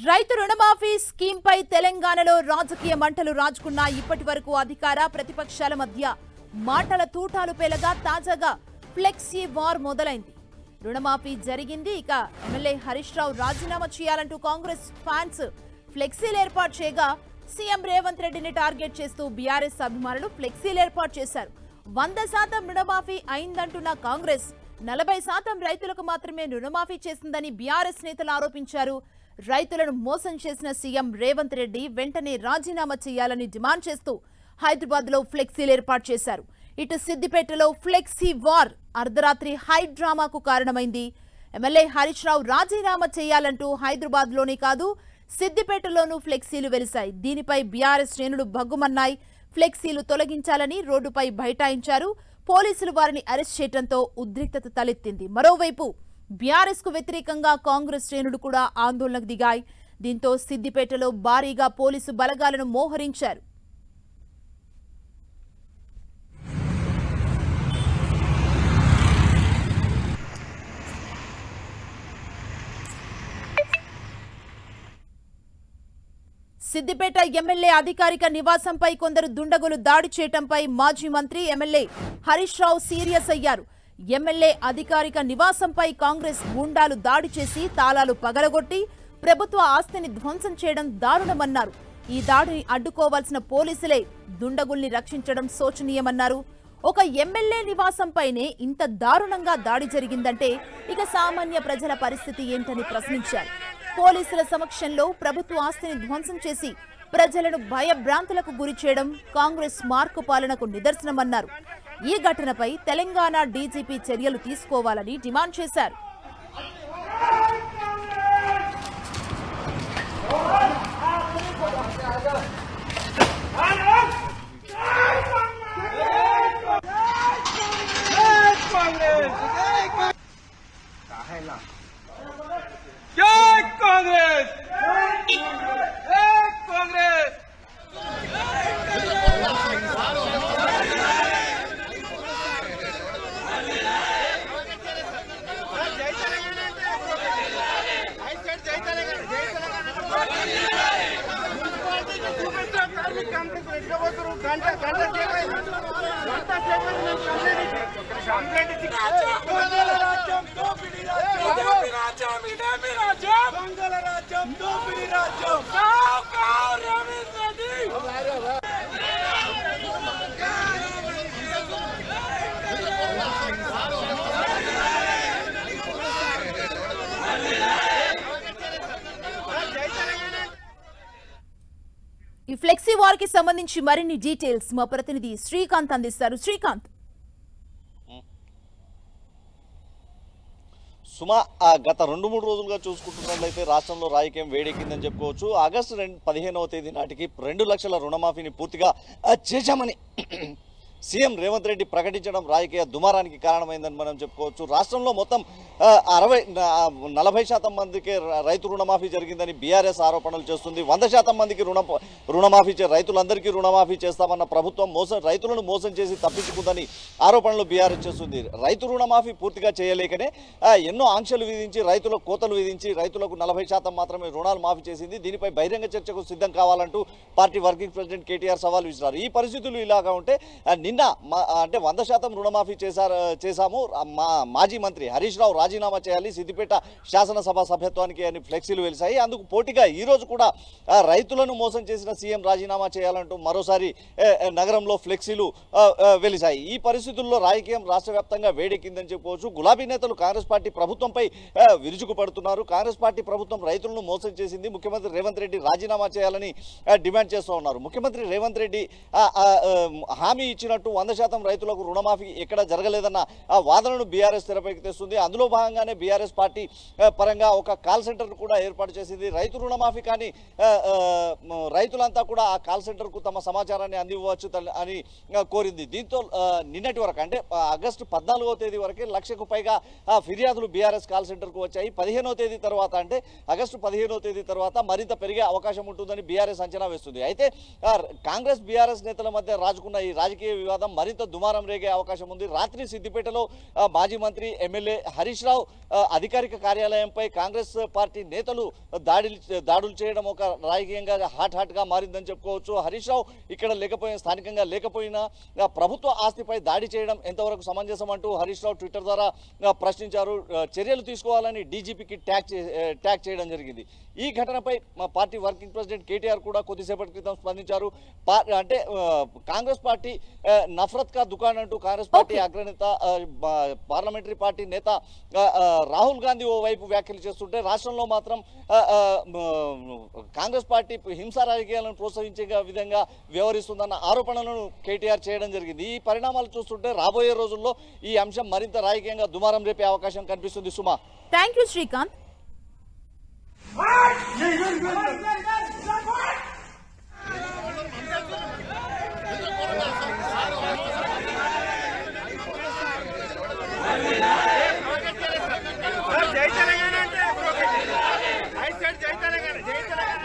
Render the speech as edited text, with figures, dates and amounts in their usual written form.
రైతు రుణమాఫీ స్కీమ్ పై తెలంగాణలో రాజకీయ మంటలు రాజుకున్న ఇప్పటివరకు అధికార ప్రతిపక్షాల మధ్య మాటల తూటాలు పేలగా తాజాగా ఫ్లెక్సీ వార్ మొదలైంది. రుణమాఫీ జరిగింది. ఇక ఎమ్మెల్యే హరీష్ రావు రాజీనామా చేయాలంటూ కాంగ్రెస్ ఫ్యాన్స్ ఫ్లెక్సీలు ఏర్పాటు చేయగా సీఎం రేవంత్ రెడ్డిని టార్గెట్ చేస్తూ బీఆర్ఎస్ అభిమానులు ఫ్లెక్సీలు ఏర్పాటు చేశారు. 100% రుణమాఫీ అయిందంటున్న కాంగ్రెస్ 40% రైతులకు మాత్రమే రుణమాఫీ చేసిందని బీఆర్ఎస్ నేతలు ఆరోపించారు. రైతులను మోసం చేసిన సీఎం రేవంత్ రెడ్డి వెంటనే రాజీనామా చేయాలని డిమాండ్ చేస్తూ హైదరాబాద్ లో ఫ్లెక్సీలు ఏర్పాటు చేశారు. ఇటు సిద్దిపేటలో ఫ్లెక్సీ వార్ అర్ధరాత్రి హై డ్రామాకు కారణమైంది. ఎమ్మెల్యే హరీష్ రావు రాజీనామా చేయాలంటూ హైదరాబాద్ లోనే కాదు సిద్దిపేటలోనూ ఫ్లెక్సీలు వెలిశాయి. దీనిపై బీఆర్ఎస్ శ్రేణులు భగ్గుమన్నాయి. ఫ్లెక్సీలు తొలగించాలని రోడ్డుపై బైఠాయించారు. పోలీసులు వారిని అరెస్ట్ చేయడంతో ఉద్రిక్తత తలెత్తింది. మరోవైపు బీఆర్ఎస్ కు వ్యతిరేకంగా కాంగ్రెస్ శ్రేణులు కూడా ఆందోళనకు దిగాయి. దీంతో సిద్దిపేటలో భారీగా పోలీసు బలగాలను మోహరించారు. సిద్దిపేట ఎమ్మెల్యే అధికారిక నివాసంపై కొందరు దుండగులు దాడి చేయడంపై మాజీ మంత్రి ఎమ్మెల్యే హరీష్ రావు సీరియస్ అయ్యారు. ఎమ్మెల్యే అధికారిక నివాసంపై కాంగ్రెస్ గూండాలు దాడి చేసి తాళాలు పగలగొట్టి ప్రభుత్వ ఆస్తిని ధ్వంసం చేయడం దారుణమన్నారు. ఈ దాడిని అడ్డుకోవాల్సిన పోలీసులే దుండగుల్ని రక్షించడం శోచనీయమన్నారు. ఒక ఎమ్మెల్యే నివాసంపైనే ఇంత దారుణంగా దాడి జరిగిందంటే ఇక సామాన్య ప్రజల పరిస్థితి ఏంటని ప్రశ్నించారు. పోలీసుల సమక్షంలో ప్రభుత్వ ఆస్తిని ధ్వంసం చేసి ప్రజలను భయభ్రాంతులకు గురి చేయడం కాంగ్రెస్ మార్కు పాలనకు నిదర్శనమన్నారు. ఈ ఘటనపై తెలంగాణ డీజీపీ చర్యలు తీసుకోవాలని డిమాండ్ చేశారు. ఈ ఫ్లెక్సీ వార్ కి సంబంధించి మరిన్ని డీటెయిల్స్ మా ప్రతినిధి శ్రీకాంత్ అందిస్తారు. శ్రీకాంత్, సుమా గత 2-3 రోజులుగా చూసుకుంటున్నట్లయితే రాష్ట్రంలో రాజకీయం వేడెక్కిందని చెప్పుకోవచ్చు. ఆగస్టు 15వ తేదీ నాటికి 2 లక్షల రుణమాఫీని పూర్తిగా చేశామని సీఎం రేవంత్ రెడ్డి ప్రకటించడం రాజకీయ దుమారానికి కారణమైందని మనం చెప్పుకోవచ్చు. రాష్ట్రంలో మొత్తం 40% మందికి రైతు రుణమాఫీ జరిగిందని బీఆర్ఎస్ ఆరోపణలు చేస్తుంది. 100% మందికి రుణమాఫీ రైతులందరికీ రుణమాఫీ చేస్తామన్న ప్రభుత్వం రైతులను మోసం చేసి తప్పించుకుందని ఆరోపణలు బీఆర్ఎస్ చేస్తుంది. రైతు రుణమాఫీ పూర్తిగా చేయలేకనే ఎన్నో ఆంక్షలు విధించి రైతులకు కోతలు విధించి రైతులకు 40% మాత్రమే రుణాలు మాఫీ చేసింది. దీనిపై బహిరంగ చర్చకు సిద్ధం కావాలంటూ పార్టీ వర్కింగ్ ప్రెసిడెంట్ కేటీఆర్ సవాల్ విసిరారు. ఈ పరిస్థితులు ఇలాగా ఉంటే నిన్న అంటే 100% రుణమాఫీ చేశాము మాజీ మంత్రి హరీష్ రావు రాజీనామా చేయాలి, సిద్దిపేట శాసనసభ సభ్యత్వానికి అని ఫ్లెక్సీలు వెలిశాయి. అందుకు పోటీగా ఈ రోజు కూడా రైతులను మోసం చేసిన సీఎం రాజీనామా చేయాలంటూ మరోసారి నగరంలో ఫ్లెక్సీలు వెలిశాయి. ఈ పరిస్థితుల్లో రాజకీయం రాష్ట్ర వ్యాప్తంగా వేడెక్కిందని చెప్పుకోవచ్చు. గులాబీ నేతలు కాంగ్రెస్ పార్టీ ప్రభుత్వంపై విరుచుకుపడుతున్నారు. కాంగ్రెస్ పార్టీ ప్రభుత్వం రైతులను మోసం చేసింది, ముఖ్యమంత్రి రేవంత్ రెడ్డి రాజీనామా చేయాలని డిమాండ్ చేస్తూ ఉన్నారు. ముఖ్యమంత్రి రేవంత్ రెడ్డి హామీ ఇచ్చినట్టు 100% రైతులకు రుణమాఫీ ఎక్కడ జరగలేదన్న వాదనను బీఆర్ఎస్ తెరపైకి తెస్తుంది. అందులో భాగంగానే బీఆర్ఎస్ పార్టీ పరంగా ఒక కాల్ సెంటర్ కూడా ఏర్పాటు చేసింది. రైతు రుణమాఫీ కానీ రైతులంతా కూడా ఆ కాల్ సెంటర్కు తమ సమాచారాన్ని అందివ్వచ్చు అని కోరింది. దీంతో నిన్నటి వరకు అంటే ఆగస్టు 14వ తేదీ వరకే 1,00,000కు పైగా ఫిర్యాదులు బీఆర్ఎస్ కాల్ సెంటర్కు వచ్చాయి. 15వ తేదీ తర్వాత అంటే ఆగస్టు 15వ తేదీ తర్వాత మరింత పెరిగే అవకాశం ఉంటుందని బీఆర్ఎస్ అంచనా వేస్తుంది. అయితే కాంగ్రెస్ బీఆర్ఎస్ నేతల మధ్య రాజుకున్న ఈ రాజకీయ వివాదం మరింత దుమారం రేగే అవకాశం ఉంది. రాత్రి సిద్దిపేటలో మాజీ మంత్రి ఎమ్మెల్యే హరీష్ రావు అధికారిక కార్యాలయంపై కాంగ్రెస్ పార్టీ నేతలు దాడులు చేయడం ఒక రాజకీయంగా హాట్ గా మారిందని చెప్పుకోవచ్చు. హరీష్ రావు ఇక్కడ లేకపోయినా, స్థానికంగా లేకపోయినా ప్రభుత్వ ఆస్తిపై దాడి చేయడం ఎంతవరకు సమంజసం అంటూ హరీష్ రావు ట్విట్టర్ ద్వారా ప్రశ్నించారు. చర్యలు తీసుకోవాలని డీజీపీకి ట్యాగ్ చేయడం జరిగింది. ఈ ఘటనపై మా పార్టీ వర్కింగ్ ప్రెసిడెంట్ కేటీఆర్ కూడా కొద్దిసేపటి క్రితం స్పందించారు. అంటే కాంగ్రెస్ పార్టీ నఫరత్ కా దుకాన్ అంటూ కాంగ్రెస్ పార్టీ అగ్రనేత పార్లమెంటరీ పార్టీ నేత రాహుల్ గాంధీ ఓ వైపు వ్యాఖ్యలు చేస్తుంటే రాష్ట్రంలో మాత్రం కాంగ్రెస్ పార్టీ హింసా రాజకీయాలను ప్రోత్సహించే విధంగా వ్యవహరిస్తుందన్న ఆరోపణలను కేటీఆర్ చేయడం జరిగింది. ఈ పరిణామాలు చూస్తుంటే రాబోయే రోజుల్లో ఈ అంశం మరింత రాజకీయంగా దుమారం రేపే అవకాశం కనిపిస్తుంది. సుమా, థ్యాంక్ యూ శ్రీకాంత్. జై తెలంగాణ అంటే జై తెలంగాణ